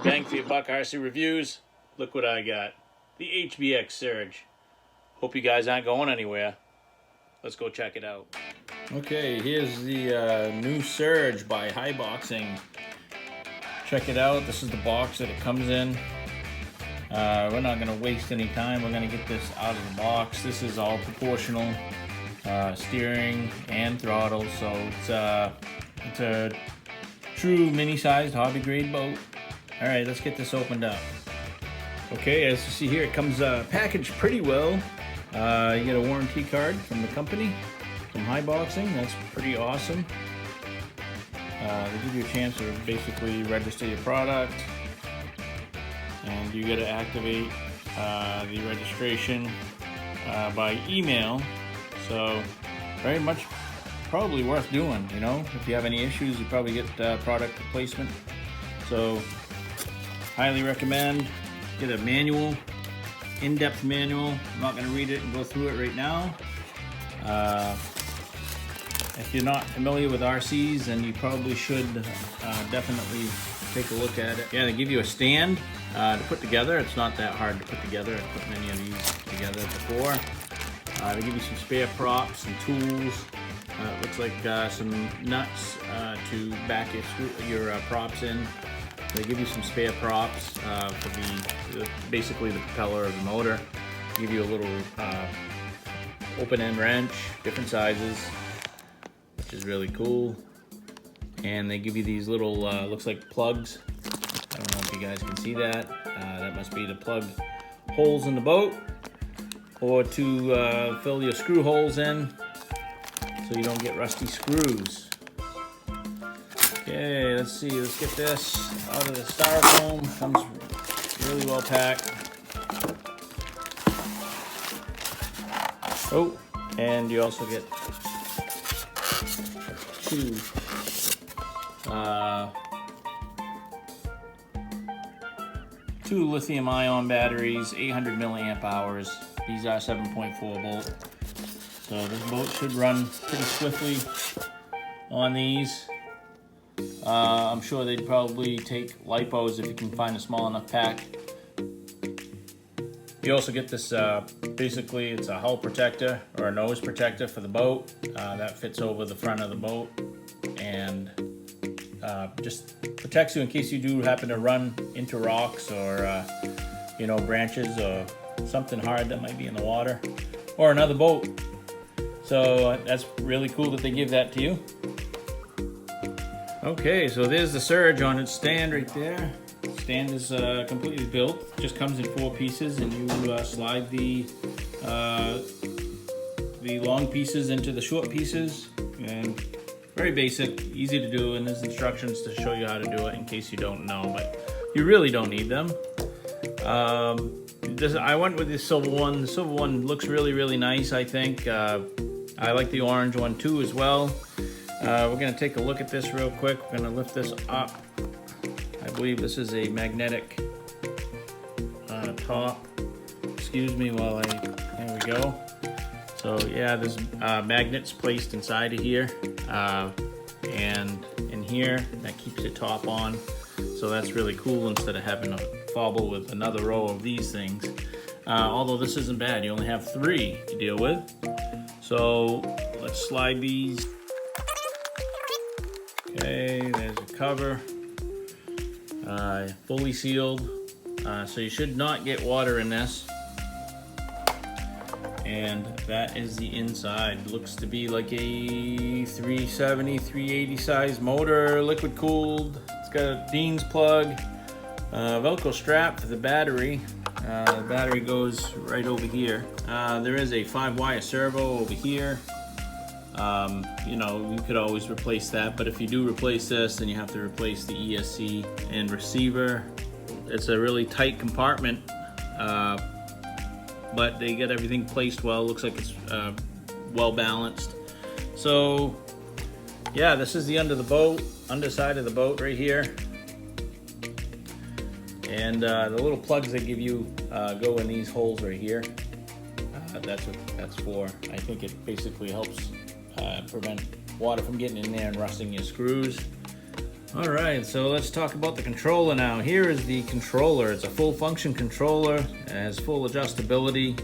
Bang for your buck, RC Reviews. Look what I got. The HBX Surge. Hope you guys aren't going anywhere. Let's go check it out. Okay, here's the new Surge by High Boxing. Check it out. This is the box that it comes in. We're not going to waste any time. We're going to get this out of the box. This is all proportional steering and throttle, so it's a true mini-sized hobby-grade boat. All right, let's get this opened up. Okay, as you see here, it comes packaged pretty well. You get a warranty card from the company, from High Boxing. That's pretty awesome. They give you a chance to basically register your product, and you got to activate the registration by email. So very much probably worth doing. You know, if you have any issues, you probably get product replacement. So highly recommend. Get a manual, in-depth manual. I'm not going to read it and go through it right now. If you're not familiar with RCs, then you probably should definitely take a look at it. Yeah, they give you a stand to put together. It's not that hard to put together. I've put many of these together before. They give you some spare props and tools. It looks like some nuts to back your props in. They give you some spare props for basically the propeller of the motor. They give you a little open-end wrench, different sizes, which is really cool. And they give you these little, looks like plugs. I don't know if you guys can see that. That must be to plug holes in the boat, or to fill your screw holes in so you don't get rusty screws. Okay, let's see, let's get this out of the styrofoam. Comes really well packed. Oh, and you also get two lithium-ion batteries, 800 milliamp hours. These are 7.4 volt. So this boat should run pretty swiftly on these. I'm sure they'd probably take lipos if you can find a small enough pack. You also get this, basically it's a hull protector or a nose protector for the boat. That fits over the front of the boat and just protects you in case you do happen to run into rocks or you know, branches or something hard that might be in the water or another boat. So that's really cool that they give that to you. Okay, so there's the Surge on its stand right there. The stand is completely built. Just comes in 4 pieces, and you slide the long pieces into the short pieces. And very basic, easy to do, and there's instructions to show you how to do it in case you don't know, but you really don't need them. I went with the silver one. The silver one looks really, really nice, I think. I like the orange one too as well. We're going to take a look at this real quick. We're going to lift this up. I believe this is a magnetic top. Excuse me while there we go. So yeah, there's magnets placed inside of here and in here that keeps the top on. So that's really cool instead of having to fobble with another row of these things. Although this isn't bad, you only have 3 to deal with. So let's slide these. Okay, there's a cover, fully sealed, so you should not get water in this. And that is the inside. Looks to be like a 370, 380 size motor, liquid cooled. It's got a Dean's plug, Velcro strap for the battery. The battery goes right over here. There is a 5-wire servo over here. You know, you could always replace that, but if you do replace this, then you have to replace the ESC and receiver. It's a really tight compartment, but they get everything placed well. Looks like it's well balanced. So yeah, this is the underside of the boat right here. And the little plugs they give you go in these holes right here. That's what that's for. I think it basically helps prevent water from getting in there and rusting your screws. All right, so let's talk about the controller now. Here is the controller. It's a full function controller. It has full adjustability.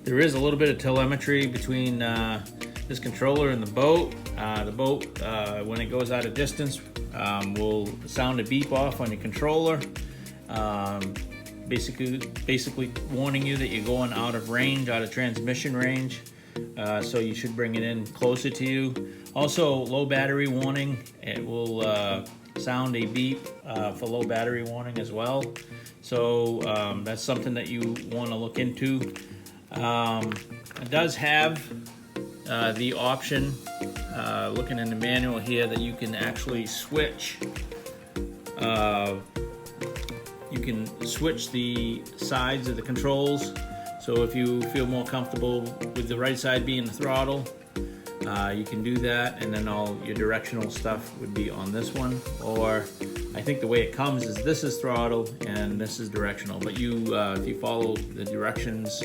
There is a little bit of telemetry between this controller and the boat. The boat, when it goes out of distance, will sound a beep off on your controller. Basically warning you that you're going out of range, out of transmission range. So you should bring it in closer to you. Also, low battery warning. It will sound a beep for low battery warning as well. So that's something that you want to look into. It does have the option, looking in the manual here, that you can actually switch. You can switch the sides of the controls. So if you feel more comfortable with the right side being the throttle, you can do that, and then all your directional stuff would be on this one. Or I think the way it comes is this is throttle and this is directional. But if you follow the directions,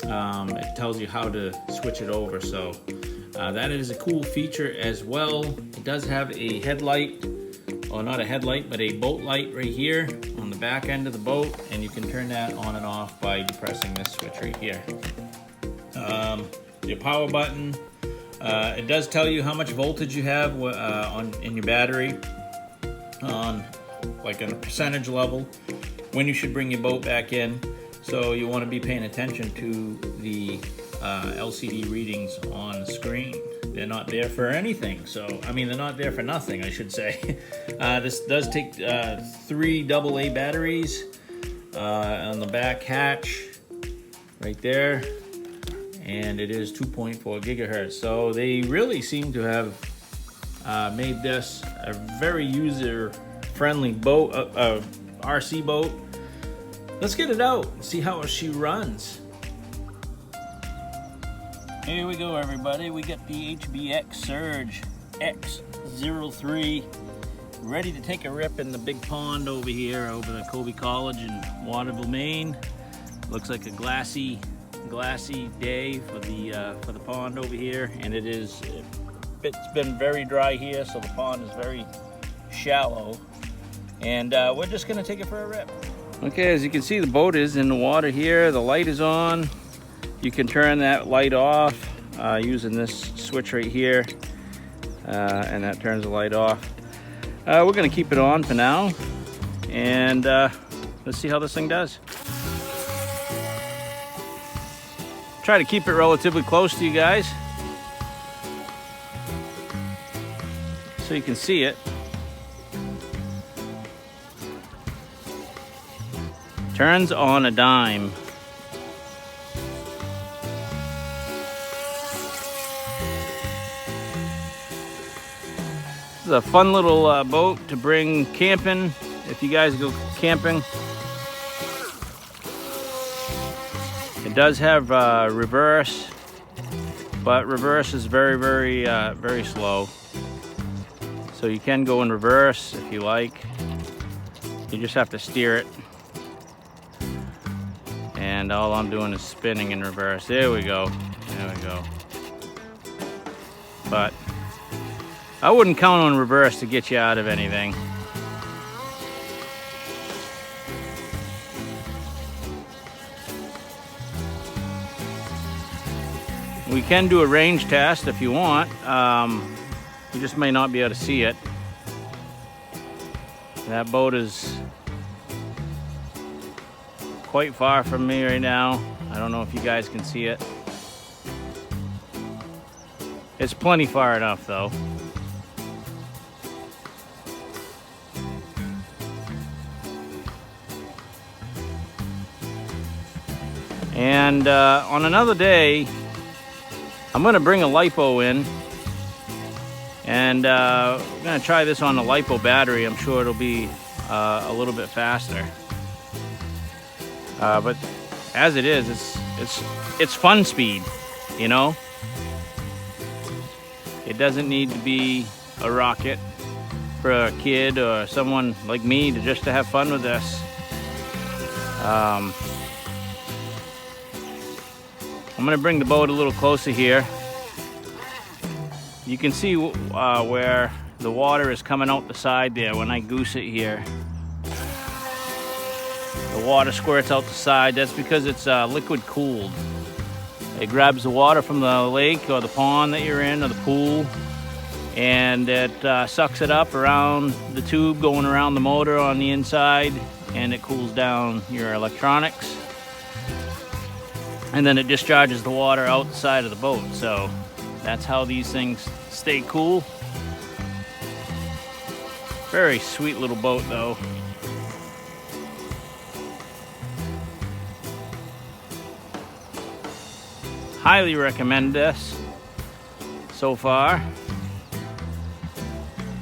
it tells you how to switch it over. So that is a cool feature as well. It does have a headlight, or not a headlight, but a boat light right here on the back end of the boat, and you can turn that on and off by depressing this switch right here. Your power button, it does tell you how much voltage you have in your battery, on a percentage level, when you should bring your boat back in. So you want to be paying attention to the LCD readings on the screen. They're not there for anything. So, I mean, they're not there for nothing, I should say. This does take 3 AA batteries on the back hatch right there. And it is 2.4 gigahertz. So they really seem to have made this a very user-friendly boat, RC boat. Let's get it out and see how she runs. Here we go, everybody. We got the HBX Surge X03 ready to take a rip in the big pond over here, over the Colby College in Waterville, Maine. Looks like a glassy day for the pond over here, and it's been very dry here, so the pond is very shallow, and we're just gonna take it for a rip. Okay, as you can see, the boat is in the water here. The light is on. You can turn that light off using this switch right here, and that turns the light off. We're gonna keep it on for now, and let's see how this thing does. Try to keep it relatively close to you guys so you can see it. Turns on a dime. This is a fun little boat to bring camping if you guys go camping. It does have reverse, but reverse is very, very slow. So you can go in reverse if you like. You just have to steer it. And all I'm doing is spinning in reverse. There we go. There we go. But I wouldn't count on reverse to get you out of anything. We can do a range test if you want. You just may not be able to see it. That boat is quite far from me right now. I don't know if you guys can see it. It's plenty far enough though. And on another day, I'm gonna bring a LiPo in, and we're gonna try this on the LiPo battery. I'm sure it'll be a little bit faster. But as it is, it's fun speed, you know? It doesn't need to be a rocket for a kid or someone like me to have fun with this. I'm gonna bring the boat a little closer here. You can see where the water is coming out the side there when I goose it here. The water squirts out the side. That's because it's liquid cooled. It grabs the water from the lake or the pond that you're in or the pool, and it sucks it up around the tube going around the motor on the inside, and it cools down your electronics. And then it discharges the water outside of the boat. So that's how these things stay cool. Very sweet little boat though. Highly recommend this so far.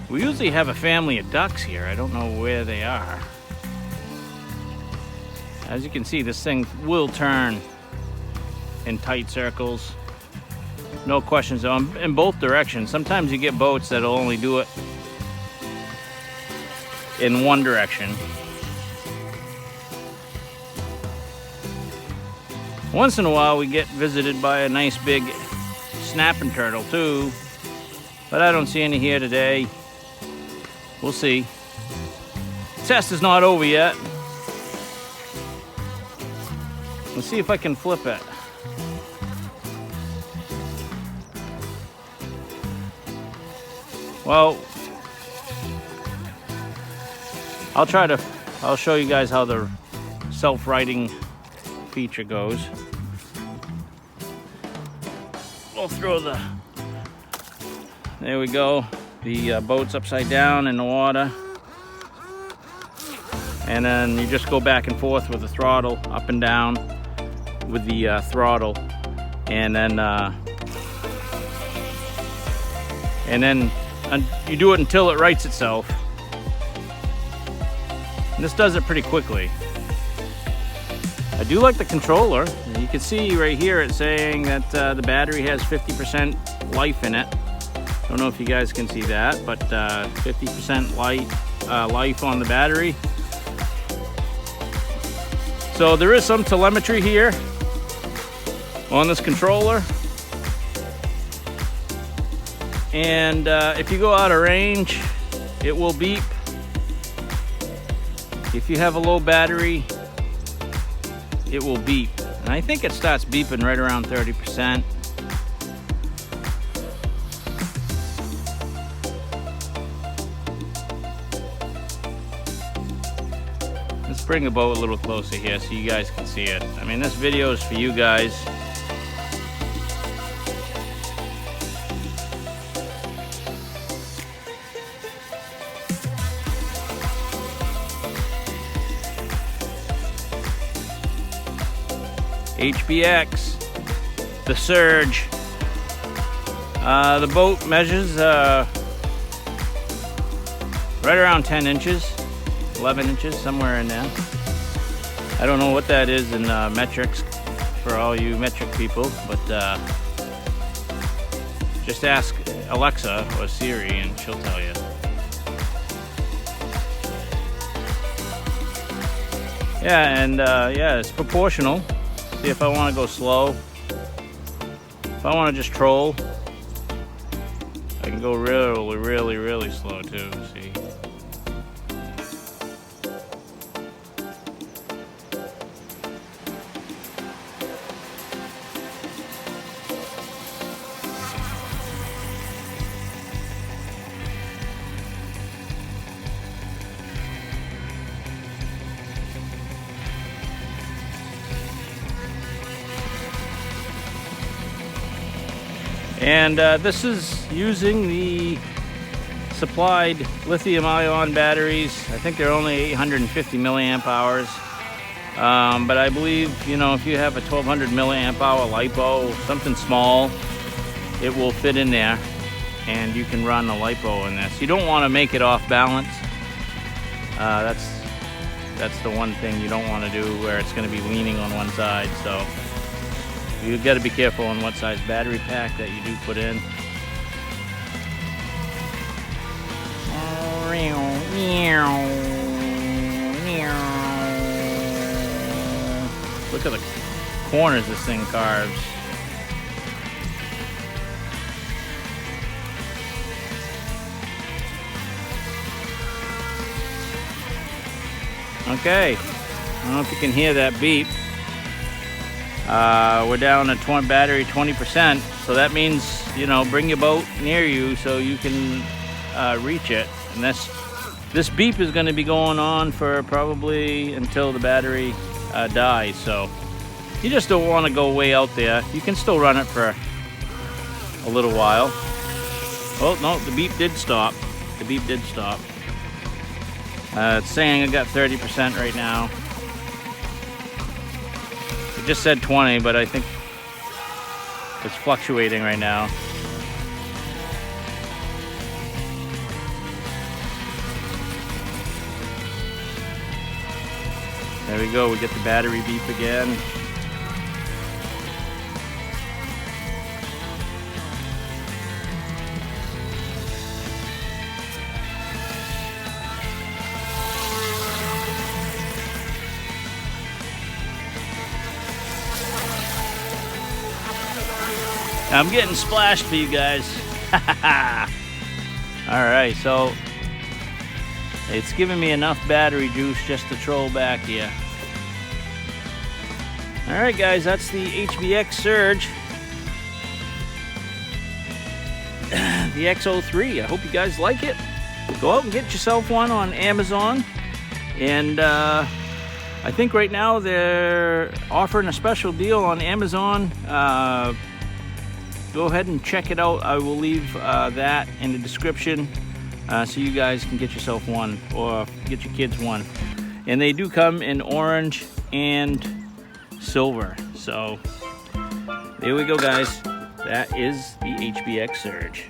We usually have a family of ducks here. I don't know where they are. As you can see, this thing will turn in tight circles. No questions in both directions. Sometimes you get boats that'll only do it in one direction. Once in a while we get visited by a nice big snapping turtle too, but I don't see any here today. We'll see. Test is not over yet. Let's see if I can flip it. Well, I'll show you guys how the self-righting feature goes. We'll throw there we go. The boat's upside down in the water. And then you just go back and forth with the throttle, up and down with the throttle. And then you do it until it rights itself. And this does it pretty quickly. I do like the controller. You can see right here it's saying that the battery has 50% life in it. Don't know if you guys can see that, but 50% life on the battery. So there is some telemetry here on this controller. And if you go out of range, it will beep. If you have a low battery, it will beep. And I think it starts beeping right around 30%. Let's bring the boat a little closer here so you guys can see it. I mean, this video is for you guys. HBX, the Surge. The boat measures right around 10 inches, 11 inches, somewhere in there. I don't know what that is in metrics for all you metric people, but just ask Alexa or Siri and she'll tell you. Yeah, and yeah, it's proportional. See, if I want to go slow, if I want to just troll, I can go really, really, really slow too, see. And this is using the supplied lithium-ion batteries. I think they're only 850 milliamp hours. But I believe, you know, if you have a 1200 milliamp hour LiPo, something small, it will fit in there and you can run a LiPo in this. You don't want to make it off balance. That's the one thing you don't want to do, where it's going to be leaning on one side. So you've got to be careful on what size battery pack that you do put in. Look at the corners this thing carves. Okay, I don't know if you can hear that beep. We're down to battery 20%, so that means, you know, bring your boat near you so you can reach it. And this beep is going to be going on for probably until the battery dies. So you just don't want to go way out there. You can still run it for a little while. Oh no, the beep did stop. The beep did stop. It's saying I got 30% right now. It just said 20, but I think it's fluctuating right now. There we go, we get the battery beep again. I'm getting splashed for you guys. Alright, so it's giving me enough battery juice just to troll back here. Alright guys, that's the HBX Surge. The X03. I hope you guys like it. Go out and get yourself one on Amazon. And I think right now they're offering a special deal on Amazon. Go ahead and check it out. I will leave that in the description so you guys can get yourself one or get your kids one. And they do come in orange and silver. So there we go guys. That is the HBX Surge.